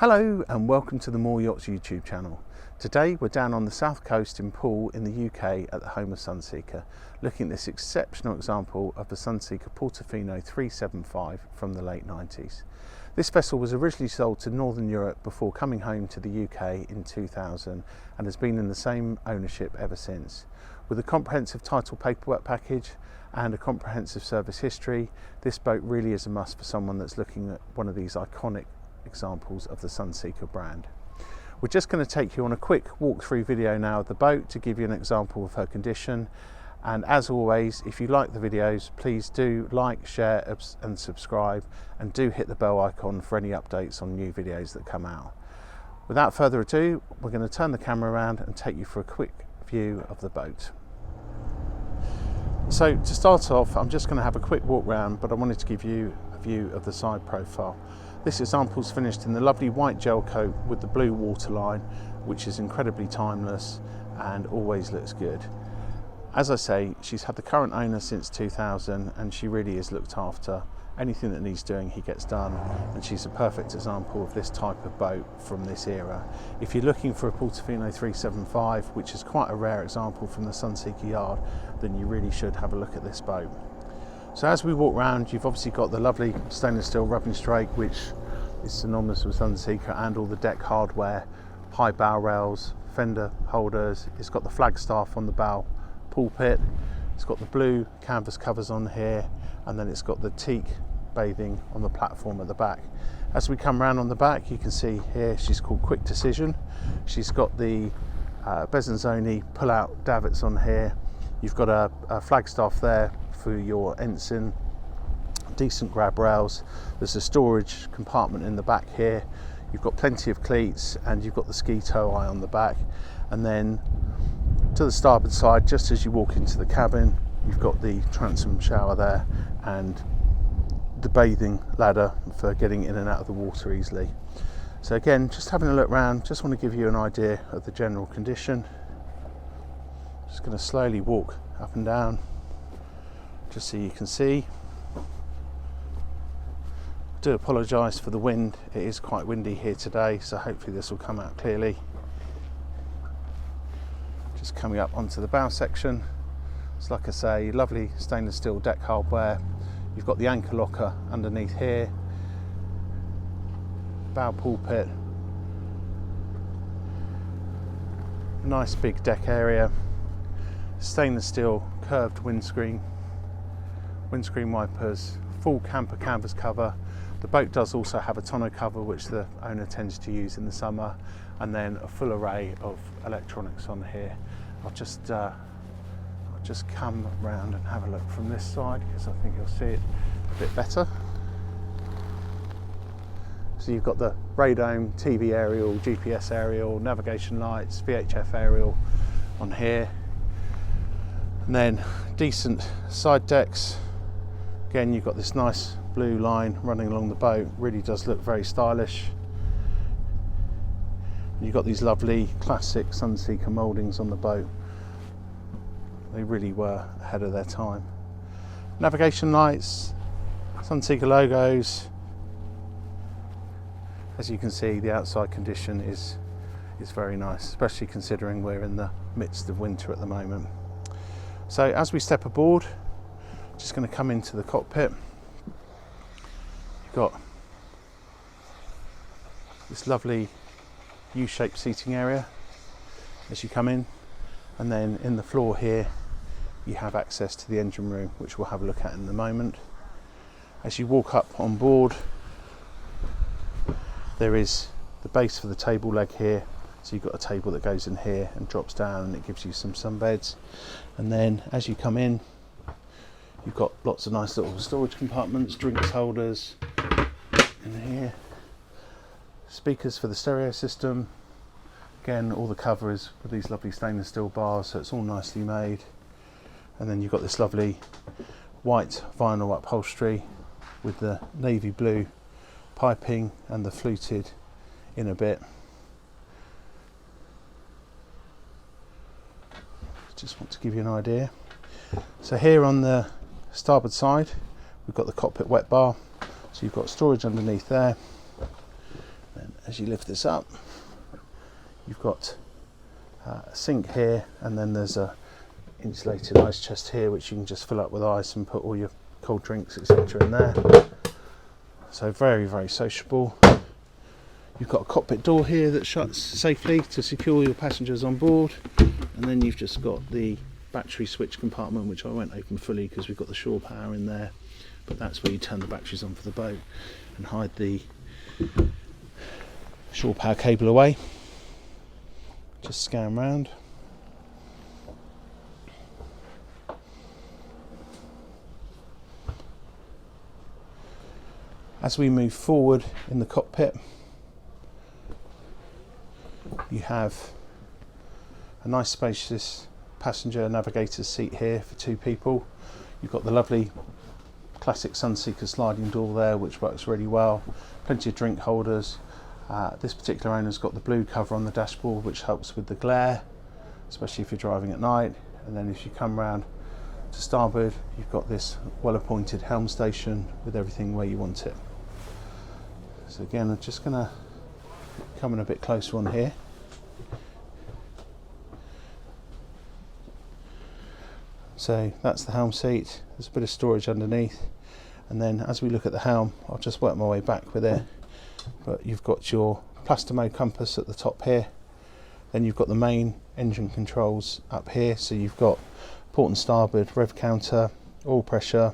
Hello and welcome to the Moore Yachts YouTube channel. Today we're down on the south coast in Poole in the UK at the home of Sunseeker, looking at this exceptional example of the Sunseeker Portofino 375 from the late 90s. This vessel was originally sold to Northern Europe before coming home to the UK in 2000 and has been in the same ownership ever since. With a comprehensive title paperwork package and a comprehensive service history, this boat really is a must for someone that's looking at one of these iconic examples of the Sunseeker brand. We're just going to take you on a quick walkthrough video now of the boat to give you an example of her condition, and as always, if you like the videos, please do like, share and subscribe, and do hit the bell icon for any updates on new videos that come out. Without further ado, we're going to turn the camera around and take you for a quick view of the boat. So to start off, I'm just going to have a quick walk round, but I wanted to give you a view of the side profile. This example is finished in the lovely white gel coat with the blue waterline, which is incredibly timeless and always looks good. As I say, she's had the current owner since 2000 and she really is looked after. Anything that needs doing, he gets done, and she's a perfect example of this type of boat from this era. If you're looking for a Portofino 375, which is quite a rare example from the Sunseeker yard, then you really should have a look at this boat. So as we walk around, you've obviously got the lovely stainless steel rubbing strake, which is synonymous with Sunseeker, and all the deck hardware, high bow rails, fender holders. It's got the flagstaff on the bow pulpit. It's got the blue canvas covers on here, and then it's got the teak bathing on the platform at the back. As we come around on the back, you can see here she's called Quick Decision. She's got the Bezanzoni pull-out davits on here. You've got a flagstaff there for your ensign, decent grab rails. There's a storage compartment in the back here. You've got plenty of cleats, and you've got the ski tow eye on the back. And then to the starboard side, just as you walk into the cabin, you've got the transom shower there and the bathing ladder for getting in and out of the water easily. So again, just having a look around, just want to give you an idea of the general condition. Just going to slowly walk up and down just so you can see. I do apologise for the wind, it is quite windy here today, so hopefully this will come out clearly. Just coming up onto the bow section. It's like I say, lovely stainless steel deck hardware. You've got the anchor locker underneath here, bow pulpit, nice big deck area, stainless steel curved windscreen wipers, full camper canvas cover. The boat does also have a tonneau cover, which the owner tends to use in the summer, and then a full array of electronics on here. I'll just come around and have a look from this side, because I think you'll see it a bit better. So you've got the radome, TV aerial, GPS aerial, navigation lights, VHF aerial on here, and then decent side decks. Again, you've got this nice blue line running along the boat, really does look very stylish. You've got these lovely classic Sunseeker mouldings on the boat. They really were ahead of their time. Navigation lights, Sunseeker logos. As you can see, the outside condition is very nice, especially considering we're in the midst of winter at the moment. So as we step aboard, just going to come into the cockpit. You've got this lovely U-shaped seating area as you come in, and then in the floor here you have access to the engine room, which we'll have a look at in a moment. As you walk up on board, there is the base for the table leg here, so you've got a table that goes in here and drops down, and it gives you some sunbeds. And then as you come in, you've got lots of nice little storage compartments, drinks holders in here, speakers for the stereo system. Again, all the cover is with these lovely stainless steel bars, so it's all nicely made. And then you've got this lovely white vinyl upholstery with the navy blue piping and the fluted inner bit. Just want to give you an idea. So here on the starboard side, we've got the cockpit wet bar, so you've got storage underneath there. And as you lift this up, you've got a sink here, and then there's a insulated ice chest here which you can just fill up with ice and put all your cold drinks etc. in there. So very, very sociable. You've got a cockpit door here that shuts safely to secure your passengers on board, and then you've just got the battery switch compartment, which I won't open fully because we've got the shore power in there, but that's where you turn the batteries on for the boat and hide the shore power cable away. Just scan round. As we move forward in the cockpit, you have a nice spacious passenger navigator's seat here for 2 people. You've got the lovely classic Sunseeker sliding door there, which works really well. Plenty of drink holders. This particular owner's got the blue cover on the dashboard, which helps with the glare, especially if you're driving at night. And then if you come round to starboard, you've got this well appointed helm station with everything where you want it. So again, I'm just going to come in a bit closer on here. So that's the helm seat. There's a bit of storage underneath, and then as we look at the helm, I'll just work my way back with it, but you've got your Plastimo compass at the top here. Then you've got the main engine controls up here, so you've got port and starboard, rev counter, oil pressure,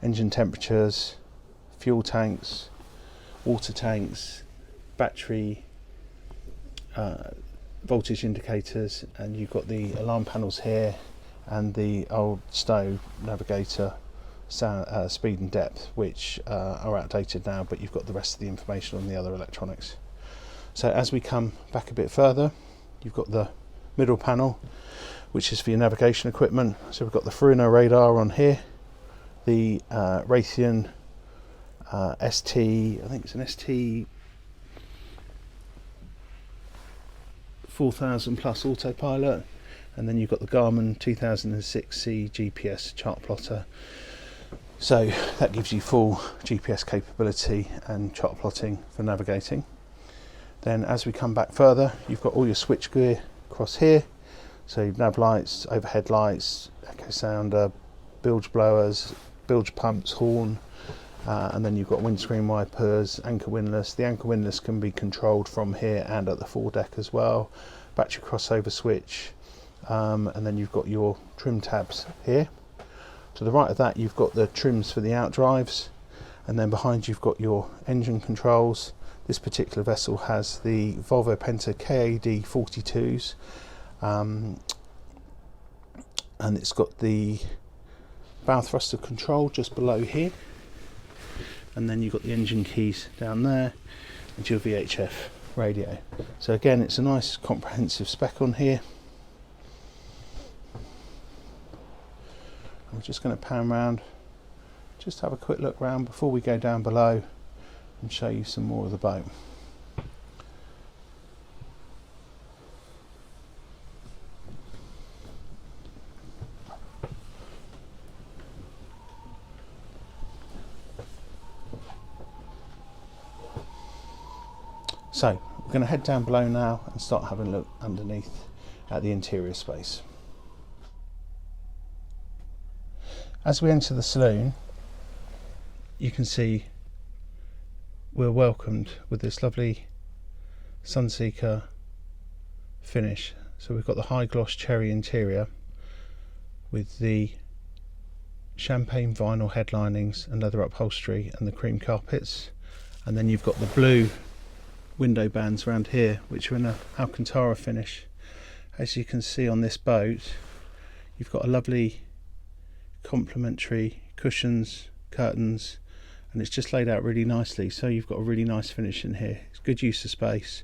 engine temperatures, fuel tanks, water tanks, battery voltage indicators, and you've got the alarm panels here and the old Stowe navigator sound, speed and depth, which are outdated now, but you've got the rest of the information on the other electronics. So as we come back a bit further, you've got the middle panel, which is for your navigation equipment. So we've got the Furuno radar on here, the Raytheon ST, I think it's an ST 4000 plus Autopilot, and then you've got the Garmin 2006C GPS Chartplotter. So that gives you full GPS capability and chart plotting for navigating. Then as we come back further, you've got all your switch gear across here. So nav lights, overhead lights, echo sounder, bilge blowers, bilge pumps, horn, and then you've got windscreen wipers, anchor windlass. The anchor windlass can be controlled from here and at the foredeck as well. Battery crossover switch, and then you've got your trim tabs here. To the right of that, you've got the trims for the outdrives, and then behind you've got your engine controls. This particular vessel has the Volvo Penta KAD 42s, and it's got the bow thruster control just below here, and then you've got the engine keys down there and your VHF radio. So again, it's a nice comprehensive spec on here. I'm just going to pan round, just have a quick look round before we go down below and show you some more of the boat. So we're going to head down below now and start having a look underneath at the interior space. As we enter the saloon, you can see we're welcomed with this lovely Sunseeker finish. So we've got the high gloss cherry interior with the champagne vinyl headlinings and leather upholstery and the cream carpets, and then you've got the blue window bands around here, which are in a Alcantara finish. As you can see on this boat, you've got a lovely complementary cushions, curtains, and it's just laid out really nicely, so you've got a really nice finish in here. It's good use of space,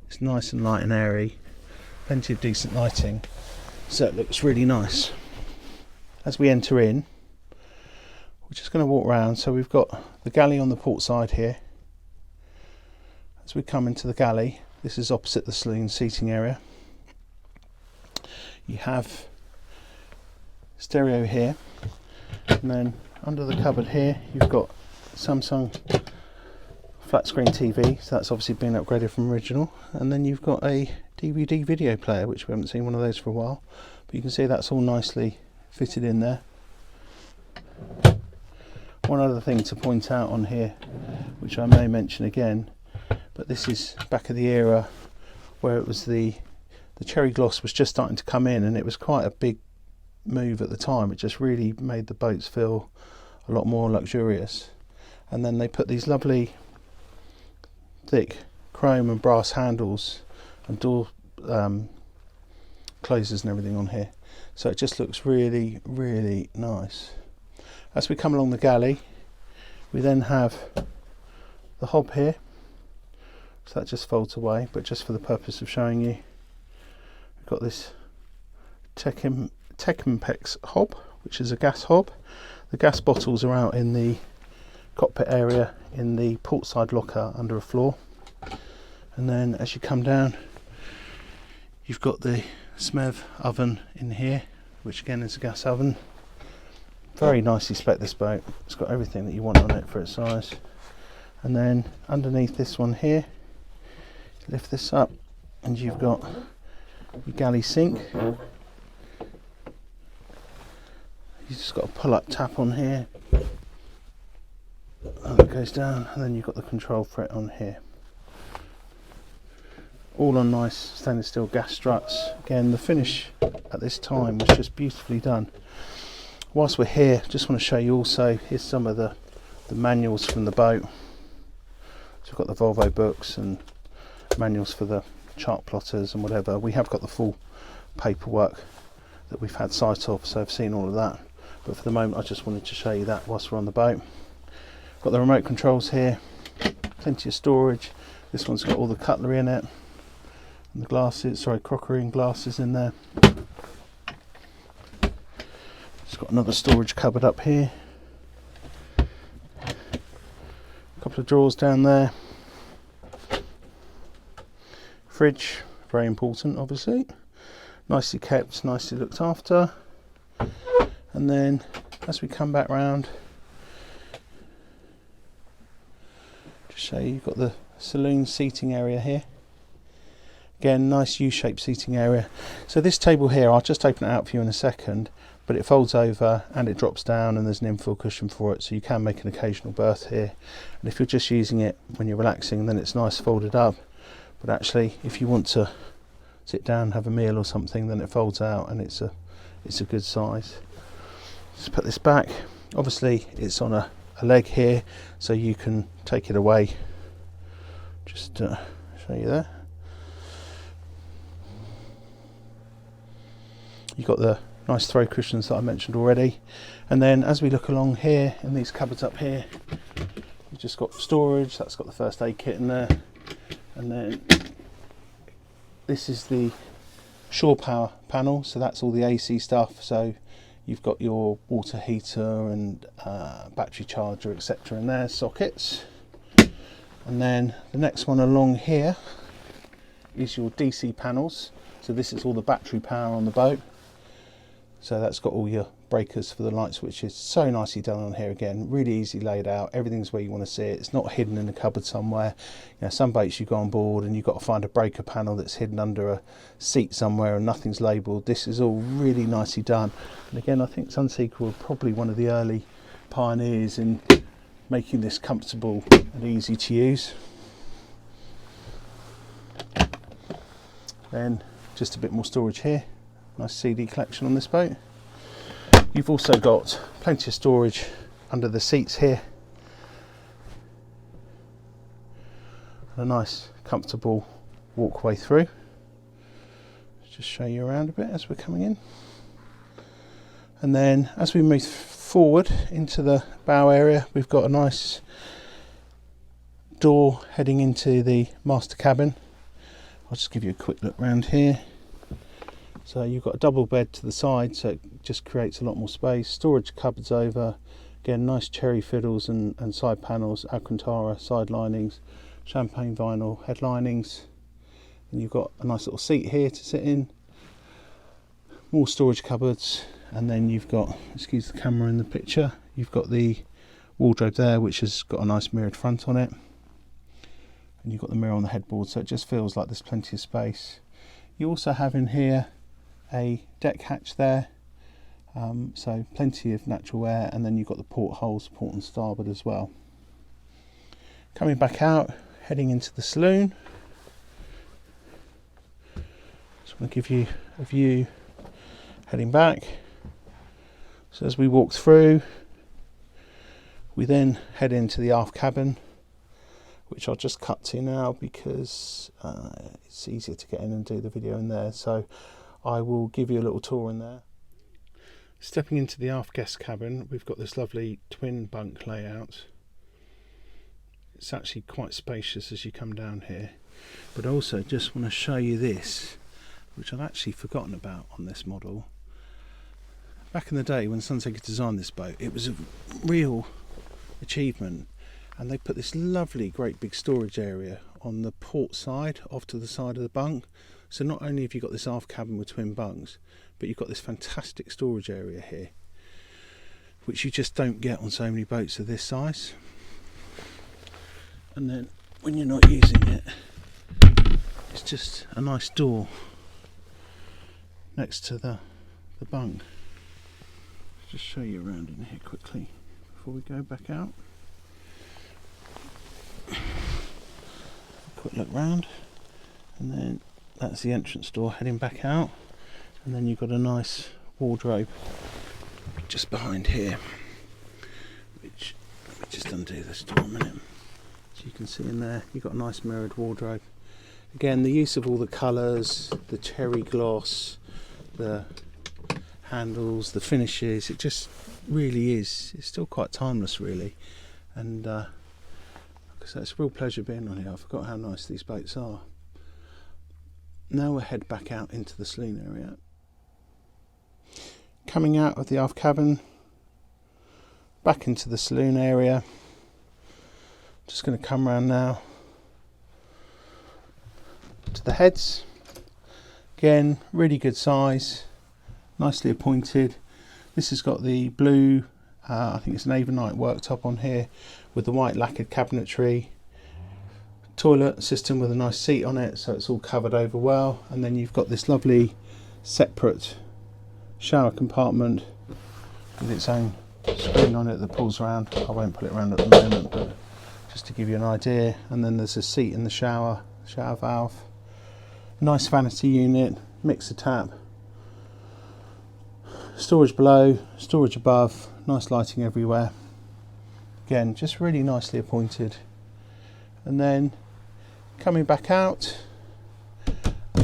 it's nice and light and airy, plenty of decent lighting, so it looks really nice. As we enter in, we're just going to walk around. So we've got the galley on the port side here. As we come into the galley, this is opposite the saloon seating area. You have stereo here, and then under the cupboard here you've got Samsung flat screen TV, so that's obviously been upgraded from original. And then you've got a DVD video player, which we haven't seen one of those for a while, but you can see that's all nicely fitted in there. One other thing to point out on here, which I may mention again, but this is back of the era where it was the cherry gloss was just starting to come in, and it was quite a big move at the time. It just really made the boats feel a lot more luxurious. And then they put these lovely thick chrome and brass handles and door closers and everything on here, so it just looks really, really nice. As we come along the galley, we then have the hob here, so that just folds away, but just for the purpose of showing you, we've got this Tekimpex hob, which is a gas hob. The gas bottles are out in the cockpit area in the portside locker under a floor, and then as you come down, you've got the Smev oven in here, which again is a gas oven. Very nicely spec, this boat. It's got everything that you want on it for its size. And then underneath this one here, lift this up and you've got your galley sink. You just got a pull up tap on here, and it goes down, and then you've got the control for it on here. All on nice stainless steel gas struts. Again, the finish at this time was just beautifully done. Whilst we're here, just want to show you also, here's some of the manuals from the boat. So we've got the Volvo books and manuals for the chart plotters and whatever. We have got the full paperwork that we've had sight of, so I've seen all of that. But for the moment, I just wanted to show you that whilst we're on the boat. Got the remote controls here, plenty of storage. This one's got all the cutlery in it, and the glasses, sorry, crockery and glasses in there. It's got another storage cupboard up here. A couple of drawers down there. Fridge, very important obviously. Nicely kept, nicely looked after. And then as we come back round, just show you, you've got the saloon seating area here. Again, nice U-shaped seating area. So this table here, I'll just open it out for you in a second, but it folds over and it drops down, and there's an infill cushion for it, so you can make an occasional berth here. And if you're just using it when you're relaxing, then it's nice folded up. But actually, if you want to sit down and have a meal or something, then it folds out and it's a good size. Just put this back. Obviously it's on a leg here, so you can take it away. Just show you there. You've got the nice throw cushions that I mentioned already. And then as we look along here in these cupboards up here, you've just got storage. That's got the first aid kit in there. And then this is the shore power panel, so that's all the AC stuff. So you've got your water heater and battery charger, etc. in there, sockets. And then the next one along here is your DC panels. So this is all the battery power on the boat. So that's got all your breakers for the light switches. So nicely done on here again, really easy laid out. Everything's where you want to see it. It's not hidden in a cupboard somewhere. You know, some boats you go on board and you've got to find a breaker panel that's hidden under a seat somewhere and nothing's labelled. This is all really nicely done. And again, I think Sunseeker were probably one of the early pioneers in making this comfortable and easy to use. Then just a bit more storage here. Nice CD collection on this boat. You've also got plenty of storage under the seats here. And a nice comfortable walkway through. Let's just show you around a bit as we're coming in. And then as we move forward into the bow area, we've got a nice door heading into the master cabin. I'll just give you a quick look around here. So you've got a double bed to the side, so it just creates a lot more space. Storage cupboards over. Again, nice cherry fiddles and side panels, Alcantara side linings, champagne vinyl head linings. And you've got a nice little seat here to sit in. More storage cupboards, and then you've got, excuse the camera in the picture, you've got the wardrobe there, which has got a nice mirrored front on it. and you've got the mirror on the headboard, so it just feels like there's plenty of space. You also have in here a deck hatch there, so plenty of natural air, and then you've got the portholes, port and starboard as well. Coming back out, heading into the saloon. Just want to give you a view heading back. So as we walk through, we then head into the aft cabin, which I'll just cut to now because it's easier to get in and do the video in there. So I will give you a little tour in there. Stepping into the aft guest cabin, we've got this lovely twin bunk layout. It's actually quite spacious as you come down here, but I also just want to show you this, which I've actually forgotten about on this model. Back in the day when Sunseeker designed this boat, it was a real achievement, and they put this lovely great big storage area on the port side off to the side of the bunk. So not only have you got this aft cabin with twin bunks, but you've got this fantastic storage area here, which you just don't get on so many boats of this size. And then when you're not using it, it's just a nice door next to the bunk. Just show you around in here quickly before we go back out. Quick look round, and then that's the entrance door heading back out, and then you've got a nice wardrobe just behind here, which let me just undo this door a minute. So you can see in there you've got a nice mirrored wardrobe. Again, the use of all the colours, the cherry gloss, the handles, the finishes, it just really is, it's still quite timeless really, and like I say, it's a real pleasure being on here. I forgot how nice these boats are. Now we'll head back out into the saloon area. Coming out of the aft cabin, back into the saloon area. Just going to come around now to the heads. Again, really good size, nicely appointed. This has got the blue, I think it's an Avonite worktop on here with the white lacquered cabinetry. Toilet system with a nice seat on it, so it's all covered over well. And then you've got this lovely separate shower compartment with its own screen on it that pulls around. I won't pull it around at the moment, but just to give you an idea. And then there's a seat in the shower valve. Nice vanity unit, mixer tap. Storage below, storage above, nice lighting everywhere. Again, just really nicely appointed. And then coming back out,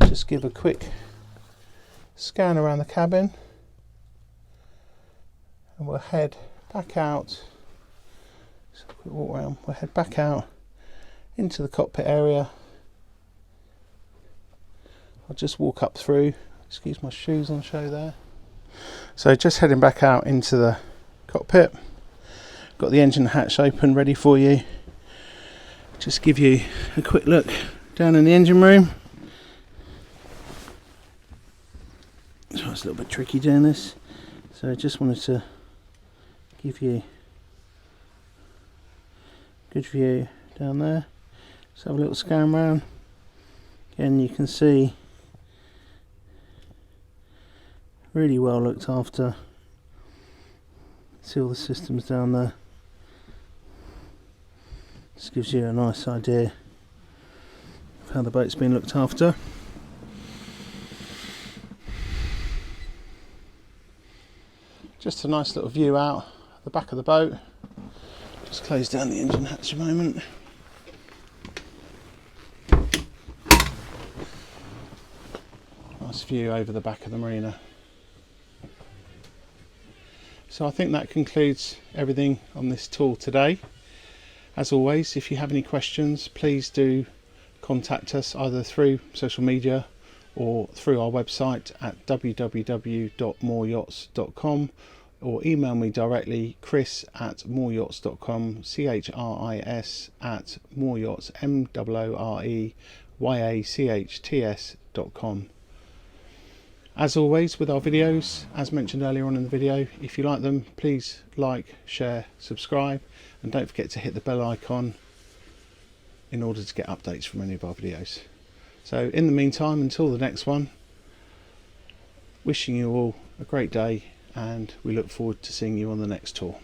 just give a quick scan around the cabin, and we'll head back out. So quick walk around. We'll head back out into the cockpit area. I'll just walk up through. Excuse my shoes on show there. So just heading back out into the cockpit. Got the engine hatch open ready for you. Just give you a quick look down in the engine room. So it's a little bit tricky doing this, so I just wanted to give you a good view down there. Let's have a little scan round. Again, you can see really well looked after. See all the systems down there. This gives you a nice idea of how the boat's been looked after. Just a nice little view out the back of the boat. Just close down the engine hatch a moment. Nice view over the back of the marina. So I think that concludes everything on this tour today. As always, if you have any questions, please do contact us either through social media or through our website at www.mooreyachts.com, or email me directly, chris@mooreyachts.com, chris@mooreyachts, MOOREYACHTS.com. As always with our videos, as mentioned earlier on in the video, if you like them, please like, share, subscribe, and don't forget to hit the bell icon in order to get updates from any of our videos. So in the meantime, until the next one, wishing you all a great day, and we look forward to seeing you on the next tour.